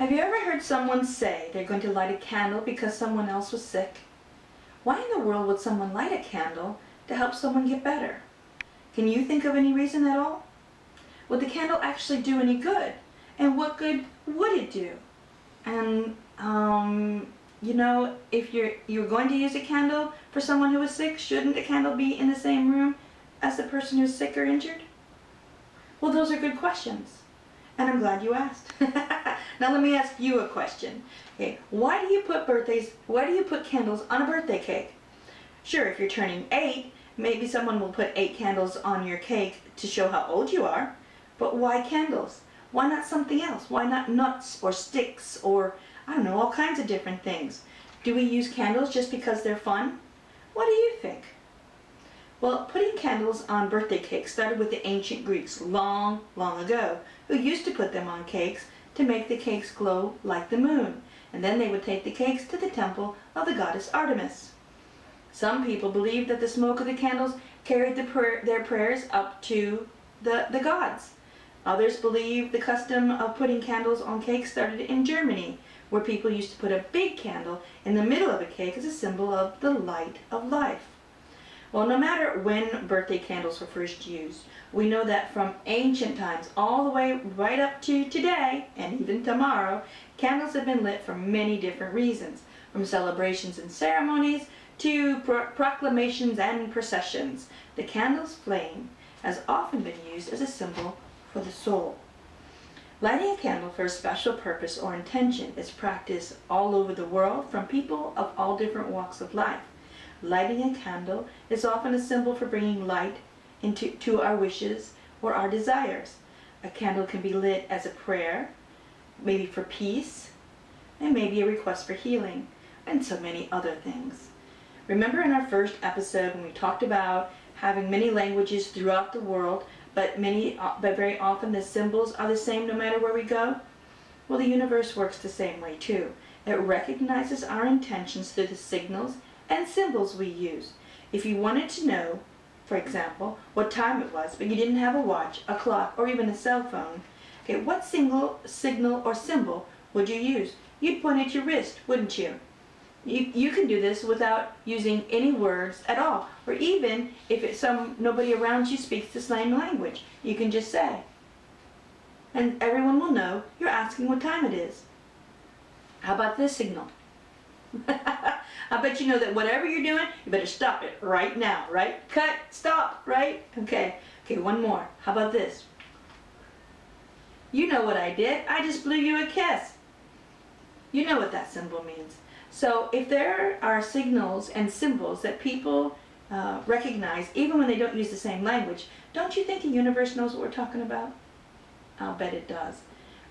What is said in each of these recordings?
Have you ever heard someone say they're going to light a candle because someone else was sick? Why in the world would someone light a candle to help someone get better? Can you think of any reason at all? Would the candle actually do any good? And what good would it do? And, if you're going to use a candle for someone who is sick, shouldn't the candle be in the same room as the person who's sick or injured? Well, those are good questions. And I'm glad you asked. Now let me ask you a question. Okay, why do you put candles on a birthday cake? Sure, if you're turning 8, maybe someone will put 8 candles on your cake to show how old you are. But why candles? Why not something else? Why not nuts or sticks or, I don't know, all kinds of different things? Do we use candles just because they're fun? What do you think? Well, putting candles on birthday cakes started with the ancient Greeks long, long ago, who used to put them on cakes to make the cakes glow like the moon. And then they would take the cakes to the temple of the goddess Artemis. Some people believed that the smoke of the candles carried their prayers up to the gods. Others believe the custom of putting candles on cakes started in Germany, where people used to put a big candle in the middle of a cake as a symbol of the light of life. Well, no matter when birthday candles were first used, we know that from ancient times all the way right up to today, and even tomorrow, candles have been lit for many different reasons, from celebrations and ceremonies to proclamations and processions. The candle's flame has often been used as a symbol for the soul. Lighting a candle for a special purpose or intention is practiced all over the world from people of all different walks of life. Lighting a candle is often a symbol for bringing light to our wishes or our desires. A candle can be lit as a prayer, maybe for peace, and maybe a request for healing, and so many other things. Remember in our first episode when we talked about having many languages throughout the world, but very often the symbols are the same no matter where we go? Well, the universe works the same way too. It recognizes our intentions through the signals and symbols we use. If you wanted to know, for example, what time it was, but you didn't have a watch, a clock, or even a cell phone, okay, what signal or symbol would you use? You'd point at your wrist, wouldn't you? You can do this without using any words at all, or even if nobody around you speaks the same language, you can just say, and everyone will know you're asking what time it is. How about this signal? I bet you know that whatever you're doing, you better stop it right now, right? Cut, stop, right? Okay, one more. How about this? You know what I did. I just blew you a kiss. You know what that symbol means. So if there are signals and symbols that people recognize, even when they don't use the same language, don't you think the universe knows what we're talking about? I'll bet it does.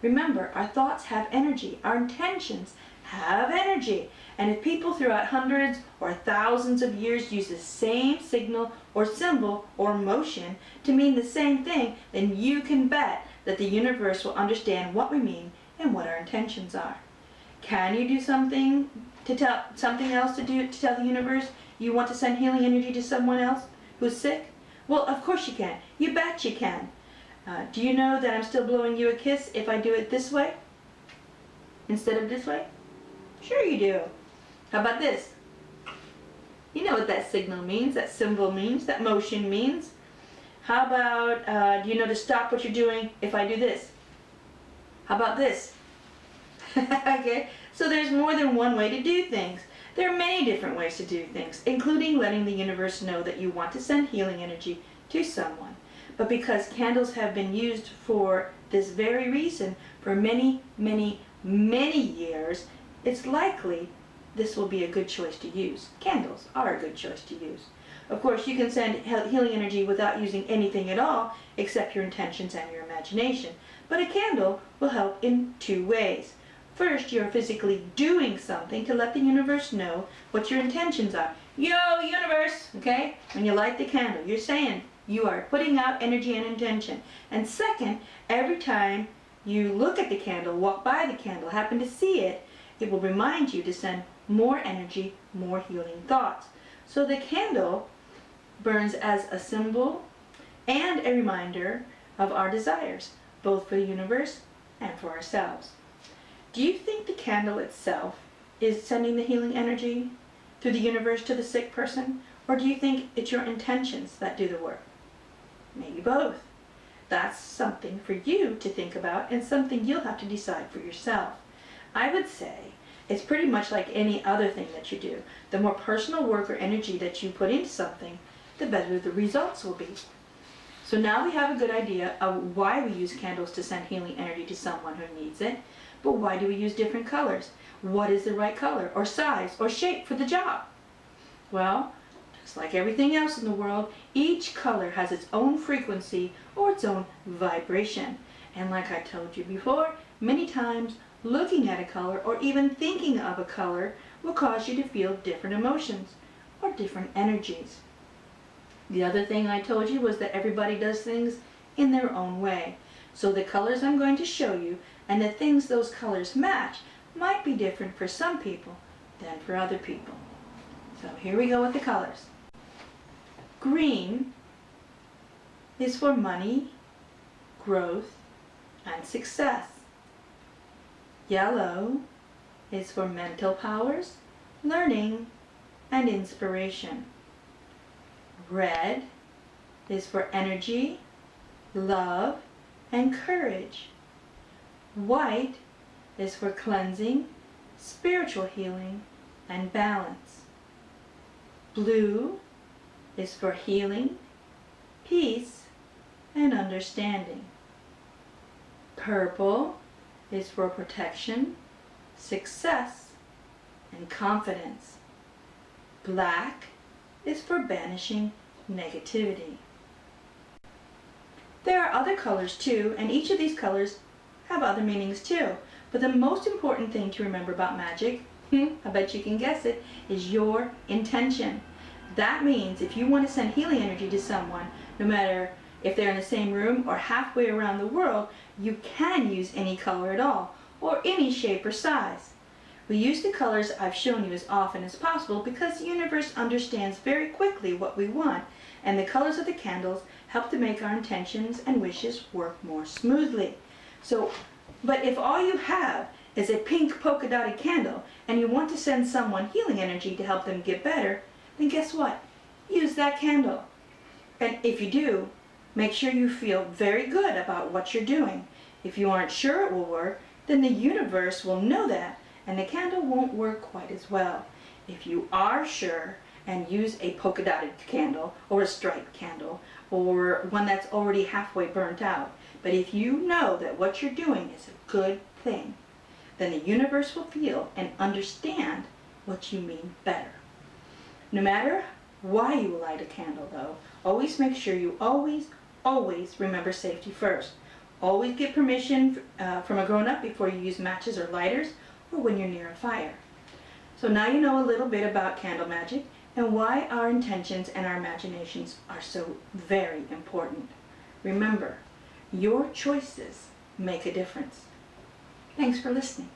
Remember, our thoughts have energy. Our intentions have energy. And if people throughout hundreds or thousands of years use the same signal or symbol or motion to mean the same thing, then you can bet that the universe will understand what we mean and what our intentions are. Can you do something to tell the universe you want to send healing energy to someone else who's sick? Well, of course you can. You bet you can. Do you know that I'm still blowing you a kiss if I do it this way instead of this way? Sure you do. How about this? You know what that signal means, that symbol means, that motion means. How about, do you know to stop what you're doing if I do this? How about this? Okay, so there's more than one way to do things. There are many different ways to do things, including letting the universe know that you want to send healing energy to someone. But because candles have been used for this very reason for many, many, many years, it's likely this will be a good choice to use. Candles are a good choice to use. Of course, you can send healing energy without using anything at all except your intentions and your imagination. But a candle will help in 2 ways. First, you're physically doing something to let the universe know what your intentions are. Yo, universe! Okay? When you light the candle, you're saying you are putting out energy and intention. And second, every time you look at the candle, walk by the candle, happen to see it, it will remind you to send more energy, more healing thoughts. So the candle burns as a symbol and a reminder of our desires, both for the universe and for ourselves. Do you think the candle itself is sending the healing energy through the universe to the sick person? Or do you think it's your intentions that do the work? Maybe both. That's something for you to think about and something you'll have to decide for yourself. I would say it's pretty much like any other thing that you do. The more personal work or energy that you put into something, the better the results will be. So now we have a good idea of why we use candles to send healing energy to someone who needs it. But why do we use different colors? What is the right color or size or shape for the job? Well, just like everything else in the world, each color has its own frequency or its own vibration. And like I told you before, many times looking at a color or even thinking of a color will cause you to feel different emotions or different energies. The other thing I told you was that everybody does things in their own way. So the colors I'm going to show you and the things those colors match might be different for some people than for other people. So here we go with the colors. Green is for money, growth, and success. Yellow is for mental powers, learning, and inspiration. Red is for energy, love, and courage. White is for cleansing, spiritual healing, and balance. Blue is for healing, peace, and understanding. Purple is for protection, success, and confidence. Black is for banishing negativity. There are other colors too, and each of these colors have other meanings too. But the most important thing to remember about magic, I bet you can guess it, is your intention. That means if you want to send healing energy to someone, no matter if they're in the same room or halfway around the world, you can use any color at all, or any shape or size. We use the colors I've shown you as often as possible because the universe understands very quickly what we want, and the colors of the candles help to make our intentions and wishes work more smoothly. But if all you have is a pink polka dotted candle and you want to send someone healing energy to help them get better, then guess what? Use that candle. And if you do, make sure you feel very good about what you're doing. If you aren't sure it will work, then the universe will know that, and the candle won't work quite as well. If you are sure and use a polka dotted candle or a striped candle or one that's already halfway burnt out, but if you know that what you're doing is a good thing, then the universe will feel and understand what you mean better. No matter why you light a candle though, always make sure you always remember safety first. Always get permission from a grown-up before you use matches or lighters or when you're near a fire. So now you know a little bit about candle magic and why our intentions and our imaginations are so very important. Remember, your choices make a difference. Thanks for listening.